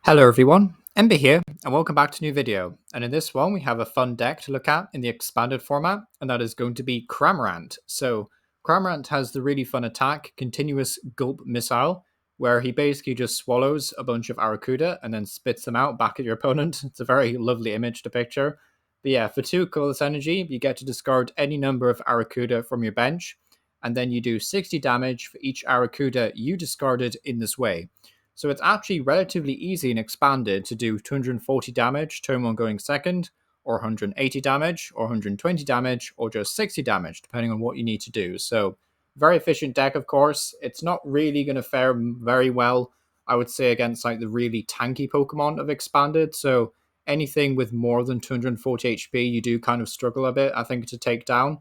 Hello everyone, Ember here, and welcome back to a new video. And in this one, we have a fun deck to look at in the expanded format, and that is going to be Cramorant. So Cramorant has the really fun attack, Continuous Gulp Missile, where he basically just swallows a bunch of Arrokuda and then spits them out back at your opponent. It's a very lovely image to picture. But yeah, for 2 colorless energy, you get to discard any number of Arrokuda from your bench, and then you do 60 damage for each Arrokuda you discarded in this way. So it's actually relatively easy and expanded to do 240 damage, turn 1 going second, or 180 damage, or 120 damage, or just 60 damage, depending on what you need to do. So very efficient deck, of course. It's not really going to fare very well, I would say, against like the really tanky Pokemon of expanded. So anything with more than 240 HP, you do kind of struggle a bit, I think, to take down.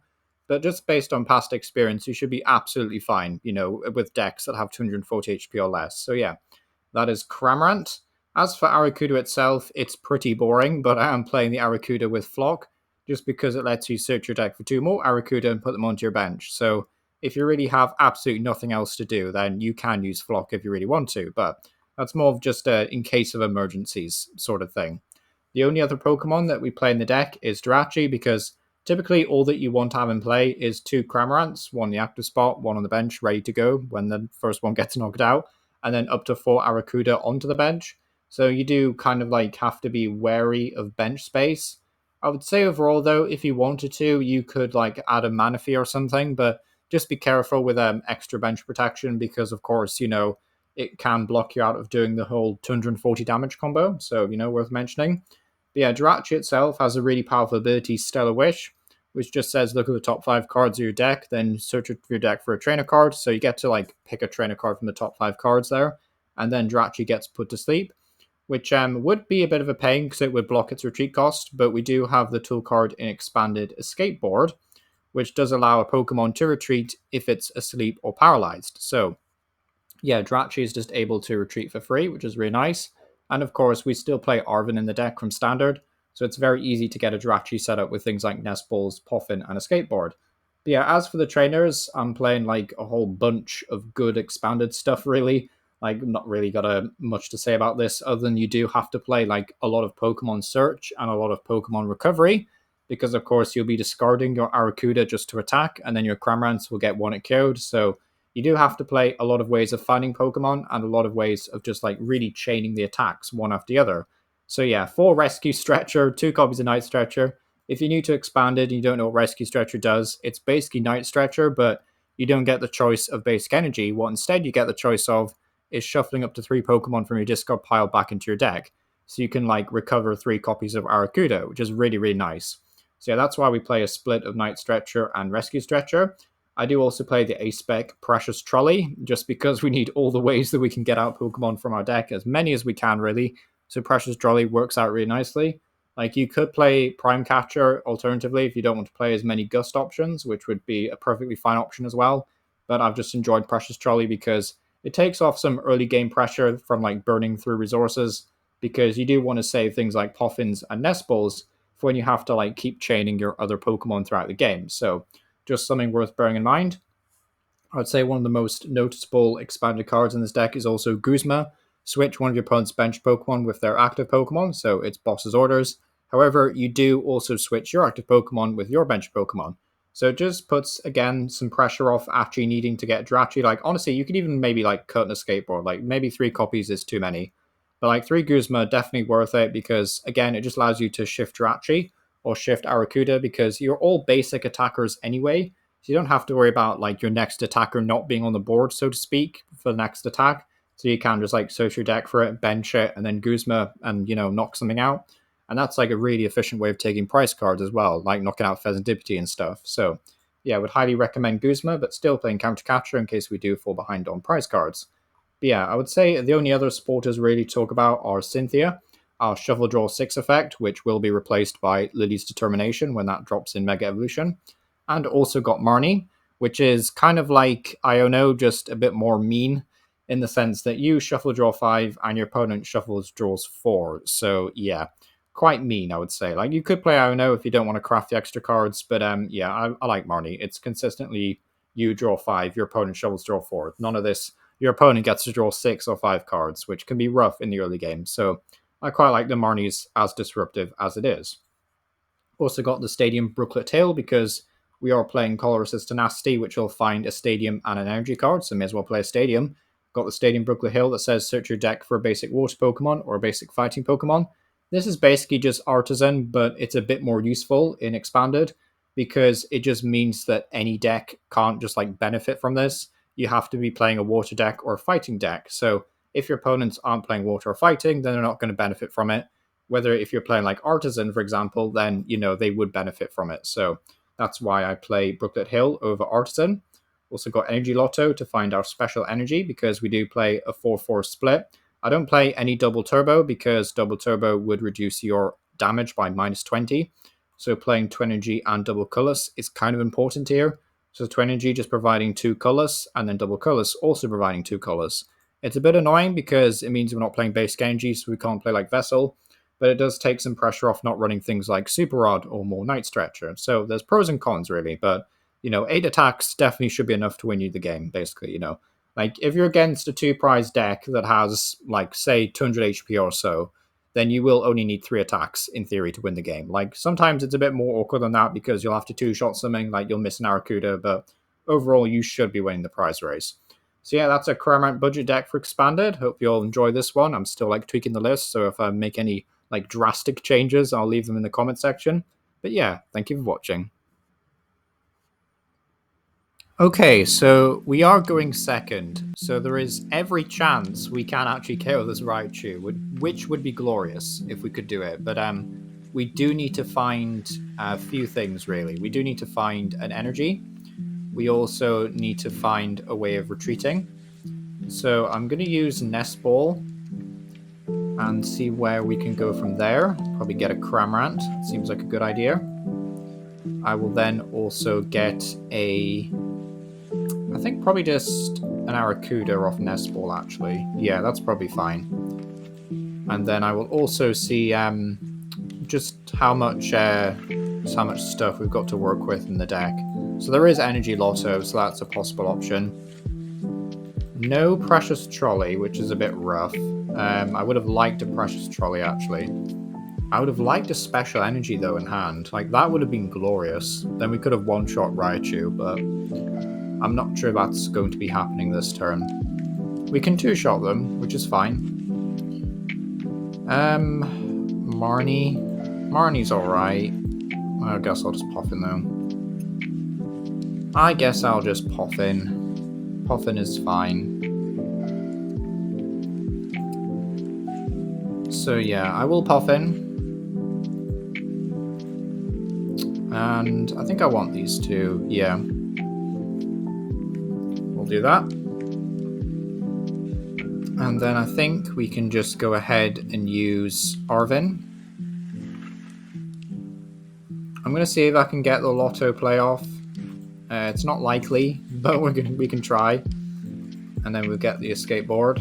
But just based on past experience, you should be absolutely fine, with decks that have 240 HP or less. So yeah, that is Cramorant. As for Arrokuda itself, it's pretty boring, but I am playing the Arrokuda with Flock, just because it lets you search your deck for 2 more Arrokuda and put them onto your bench. So if you really have absolutely nothing else to do, then you can use Flock if you really want to, but that's more of just a in case of emergencies sort of thing. The only other Pokemon that we play in the deck is Jirachi, because typically all that you want to have in play is 2 Cramorants, 1 in the active spot, 1 on the bench, ready to go when the first one gets knocked out, and then up to 4 Arrokuda onto the bench. So you do kind of like have to be wary of bench space. I would say overall though, if you wanted to, you could like add a Manaphy or something, but just be careful with extra bench protection because of course, it can block you out of doing the whole 240 damage combo. So, worth mentioning. But yeah, Jirachi itself has a really powerful ability, Stellar Wish, which just says look at the top 5 cards of your deck, then search your deck for a trainer card. So you get to like pick a trainer card from the top 5 cards there, and then Jirachi gets put to sleep, which would be a bit of a pain because it would block its retreat cost, but we do have the tool card in expanded Escape Board, which does allow a Pokemon to retreat if it's asleep or paralyzed. So yeah, Jirachi is just able to retreat for free, which is really nice. And of course, we still play Arven in the deck from standard, so it's very easy to get a Jirachi set up with things like Nest Balls, Poffin, and a skateboard. But yeah, as for the trainers, I'm playing like a whole bunch of good expanded stuff, really. Like, not really got much to say about this, other than you do have to play like a lot of Pokemon Search and a lot of Pokemon Recovery, because of course you'll be discarding your Arrokuda just to attack, and then your Cramorants will get 1 KO'd, so you do have to play a lot of ways of finding Pokemon and a lot of ways of just like really chaining the attacks one after the other. So yeah, 4 Rescue Stretcher, 2 copies of Night Stretcher. If you're new to Expanded and you don't know what Rescue Stretcher does, it's basically Night Stretcher, but you don't get the choice of basic energy. What instead you get the choice of is shuffling up to 3 Pokemon from your discard pile back into your deck. So you can like recover 3 copies of Arrokuda, which is really, really nice. So yeah, that's why we play a split of Night Stretcher and Rescue Stretcher. I do also play the A-Spec Precious Trolley, just because we need all the ways that we can get out Pokemon from our deck, as many as we can, really. So Precious Trolley works out really nicely. Like, you could play Prime Catcher alternatively if you don't want to play as many Gust options, which would be a perfectly fine option as well. But I've just enjoyed Precious Trolley because it takes off some early game pressure from like burning through resources, because you do want to save things like Poffins and Nest Balls for when you have to like keep chaining your other Pokemon throughout the game. So just something worth bearing in mind. I would say one of the most noticeable expanded cards in this deck is also Guzma. Switch one of your opponent's bench Pokemon with their active Pokemon, so it's boss's orders. However, you do also switch your active Pokemon with your bench Pokemon. So it just puts, again, some pressure off actually needing to get Jirachi. Like, honestly, you could even maybe like cut an Escape Board. Like, maybe 3 copies is too many. But like 3 Guzma, definitely worth it, because, again, it just allows you to shift Jirachi or shift Arrokuda, because you're all basic attackers anyway. So you don't have to worry about like your next attacker not being on the board, so to speak, for the next attack. So you can just like search your deck for it, bench it, and then Guzma and, knock something out. And that's like a really efficient way of taking price cards as well, like knocking out Pheasantipity and stuff. So yeah, I would highly recommend Guzma, but still playing Counter Catcher in case we do fall behind on price cards. But yeah, I would say the only other supporters really to talk about are Cynthia, our Shuffle Draw 6 effect, which will be replaced by Lily's Determination when that drops in Mega Evolution. And also got Marnie, which is kind of like Iono, just a bit more mean, in the sense that you shuffle draw 5 and your opponent draws 4. So yeah, quite mean, I would say. Like, you could play Iono if you don't want to craft the extra cards, but yeah, I like Marnie. It's consistently you draw 5, your opponent draw 4. None of this your opponent gets to draw 6 or 5 cards, which can be rough in the early game. So I quite like the Marnies as disruptive as it is. Also got the Stadium Brooklet Hill because we are playing Colorless Tenacity, which will find a Stadium and an Energy card, so may as well play a Stadium. Got the Stadium Brooklet Hill that says search your deck for a basic water Pokemon or a basic fighting Pokemon. This is basically just Artisan, but it's a bit more useful in Expanded because it just means that any deck can't just like benefit from this. You have to be playing a water deck or a fighting deck. So if your opponents aren't playing water or fighting, then they're not going to benefit from it. Whether if you're playing like Artisan, for example, then, you know, they would benefit from it. So that's why I play Brooklet Hill over Artisan. Also got Energy Loto to find our special energy because we do play a 4-4 split. I don't play any double turbo because double turbo would reduce your damage by -20. So playing Twin Energy and double colorless is kind of important here. So Twin Energy just providing 2 colorless and then double colorless also providing 2 colorless. It's a bit annoying because it means we're not playing basic energy, so we can't play like Vessel. But it does take some pressure off not running things like Super Rod or more Night Stretcher. So there's pros and cons, really. But, you know, 8 attacks definitely should be enough to win you the game, basically, you know. Like, if you're against a 2-prize deck that has, like, say, 200 HP or so, then you will only need 3 attacks, in theory, to win the game. Like, sometimes it's a bit more awkward than that because you'll have to 2-shot something, like you'll miss an Arrokuda, but overall, you should be winning the prize race. So yeah, that's a Cramorant budget deck for Expanded. Hope you all enjoy this one. I'm still, like, tweaking the list, so if I make any like drastic changes, I'll leave them in the comment section. But yeah, thank you for watching. Okay, so we are going second, so there is every chance we can actually KO this Raichu, which would be glorious if we could do it. But we do need to find a few things, really. We do need to find an energy. We also need to find a way of retreating. So I'm going to use Nest Ball and see where we can go from there. Probably get a Cramorant. Seems like a good idea. I will then also get I think probably just an Arrokuda off Nest Ball, actually. Yeah, that's probably fine. And then I will also see just how much stuff we've got to work with in the deck. So there is Energy Loto, so that's a possible option. No Precious Trolley, which is a bit rough. I would have liked a Precious Trolley, actually. I would have liked a special energy, though, in hand. Like, that would have been glorious. Then we could have one-shot Raichu, but I'm not sure that's going to be happening this turn. We can 2-shot them, which is fine. Marnie's alright. I guess I'll just Poffin, though. I guess I'll just Poffin. Poffin is fine. So yeah, I will Poffin. And I think I want these two, yeah. We'll do that. And then I think we can just go ahead and use Arven. I'm going to see if I can get the Lotto play off. It's not likely, but we can try. And then we'll get the Escape Board.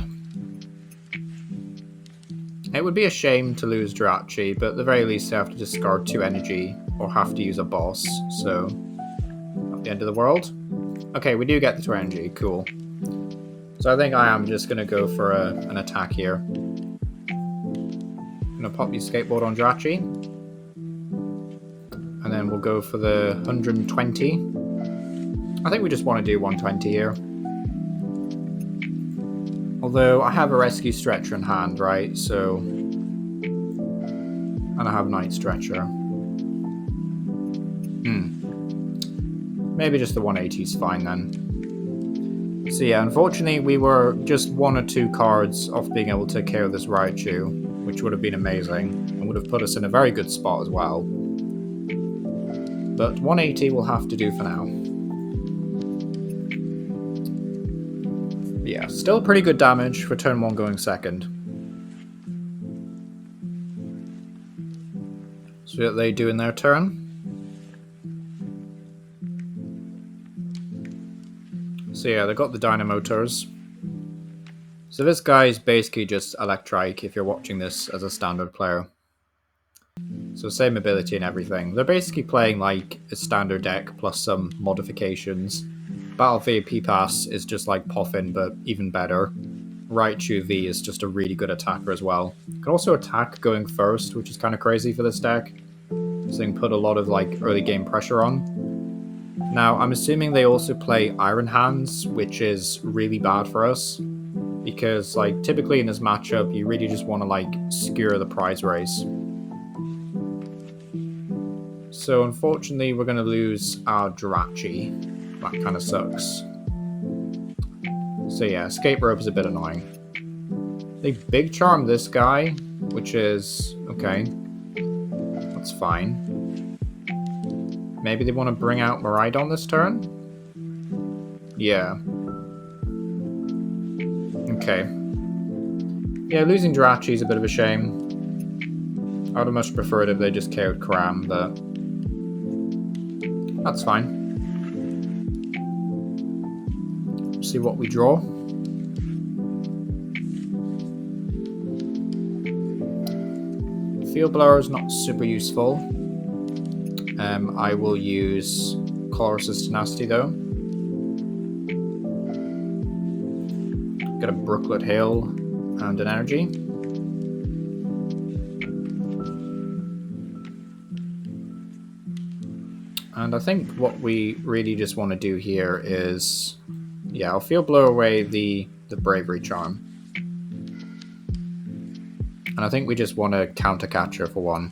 It would be a shame to lose Jirachi, but at the very least I have to discard 2 energy or have to use a boss, so not the end of the world. Okay, we do get the 2 energy, cool. So I think I am just going to go for an attack here. I'm going to pop the Escape Board on Jirachi. And then we'll go for the 120. I think we just want to do 120 here. Although I have a Rescue Stretcher in hand, right? So... And I have Night Stretcher. Maybe just the 180 is fine then. So yeah, unfortunately we were just 1 or 2 cards off being able to KO this Raichu, which would have been amazing, and would have put us in a very good spot as well. But 180 will have to do for now. Yeah, still pretty good damage for turn 1 going second. So what they do in their turn. So yeah, they got the Dynamotors. So this guy is basically just Electrike if you're watching this as a standard player. So same ability and everything. They're basically playing like a standard deck plus some modifications. Battle VIP Pass is just like Poffin, but even better. Raichu V is just a really good attacker as well. Can also attack going first, which is kind of crazy for this deck. So they can put a lot of like early game pressure on. Now, I'm assuming they also play Iron Hands, which is really bad for us. Because like typically in this matchup, you really just want to like skewer the prize race. So unfortunately, we're going to lose our Jirachi. That kind of sucks. So yeah, Escape Rope is a bit annoying. They Big Charm this guy, which is okay. That's fine. Maybe they want to bring out Miraidon this turn? Yeah. Okay. Yeah, losing Jirachi is a bit of a shame. I would have much preferred if they just KO'd Cram, but that's fine. See what we draw. Field Blower is not super useful. I will use Colress's Tenacity though. Get a Brooklet Hill and an Energy. And I think what we really just want to do here is, yeah, I'll Field Blow away the Bravery Charm. And I think we just want to counter Catcher for one.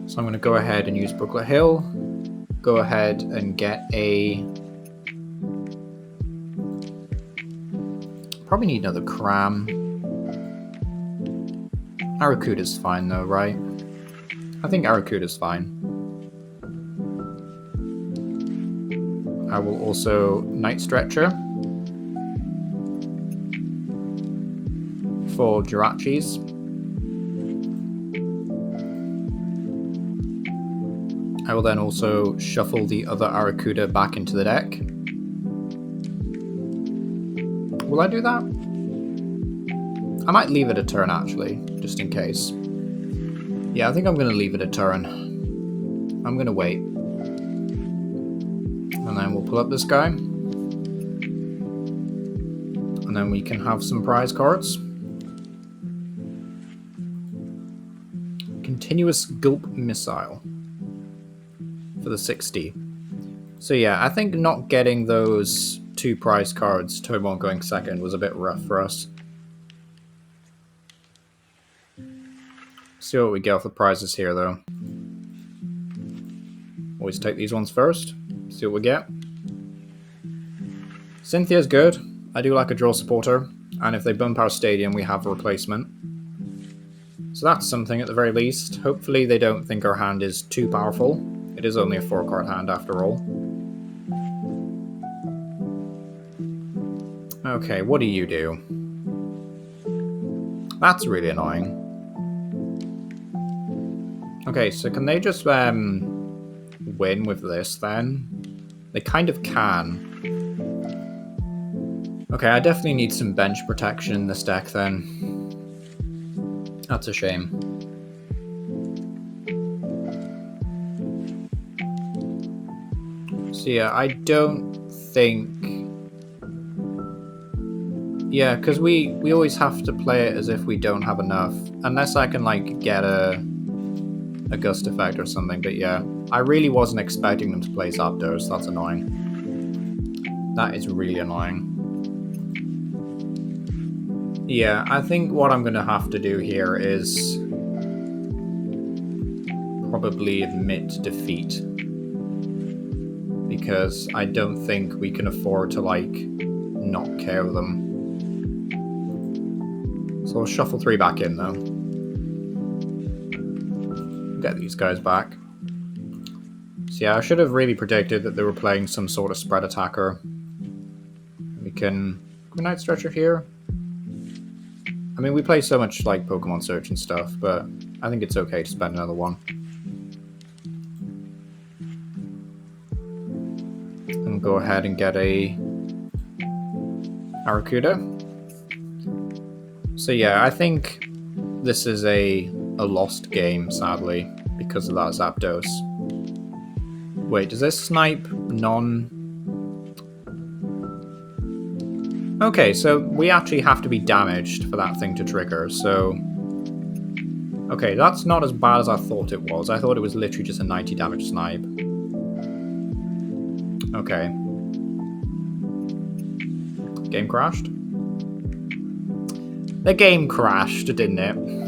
So I'm going to go ahead and use Brooklet Hill. Go ahead and get a... Probably need another Cram. Arrokuda's fine though, right? I think Arrokuda's fine. I will also Night Stretcher for Jirachis. I will then also shuffle the other Arrokuda back into the deck. Will I do that? I might leave it a turn actually, just in case. Yeah, I think I'm going to leave it a turn. I'm going to wait. And then we'll pull up this guy. And then we can have some prize cards. Continuous Gulp Missile for the 60. So yeah, I think not getting those 2 prize cards, turn 1 going second, was a bit rough for us. See what we get off the prizes here though. Always take these ones first. See what we get. Cynthia's good. I do like a draw supporter. And if they bump our stadium, we have a replacement. So that's something at the very least. Hopefully they don't think our hand is too powerful. It is only a 4-card hand after all. Okay, what do you do? That's really annoying. Okay, so can they just win with this then? They kind of can. Okay, I definitely need some bench protection in this deck then. That's a shame. So yeah, I don't think... Yeah, because we always have to play it as if we don't have enough. Unless I can like get a gust effect or something, but yeah. I really wasn't expecting them to play Zapdos, that's annoying. That is really annoying. Yeah, I think what I'm going to have to do here is probably admit defeat. Because I don't think we can afford to, like, not KO them. So I'll shuffle 3 back in, though. Get these guys back. So yeah, I should have really predicted that they were playing some sort of spread attacker. We can Night Stretcher here. I mean, we play so much like Pokemon Search and stuff, but I think it's okay to spend another one. And go ahead and get a Arrokuda. So yeah, I think this is a lost game, sadly, because of that Zapdos. Wait, does this snipe non... Okay, so we actually have to be damaged for that thing to trigger, so... Okay, that's not as bad as I thought it was. I thought it was literally just a 90 damage snipe. Okay. Game crashed? The game crashed, didn't it?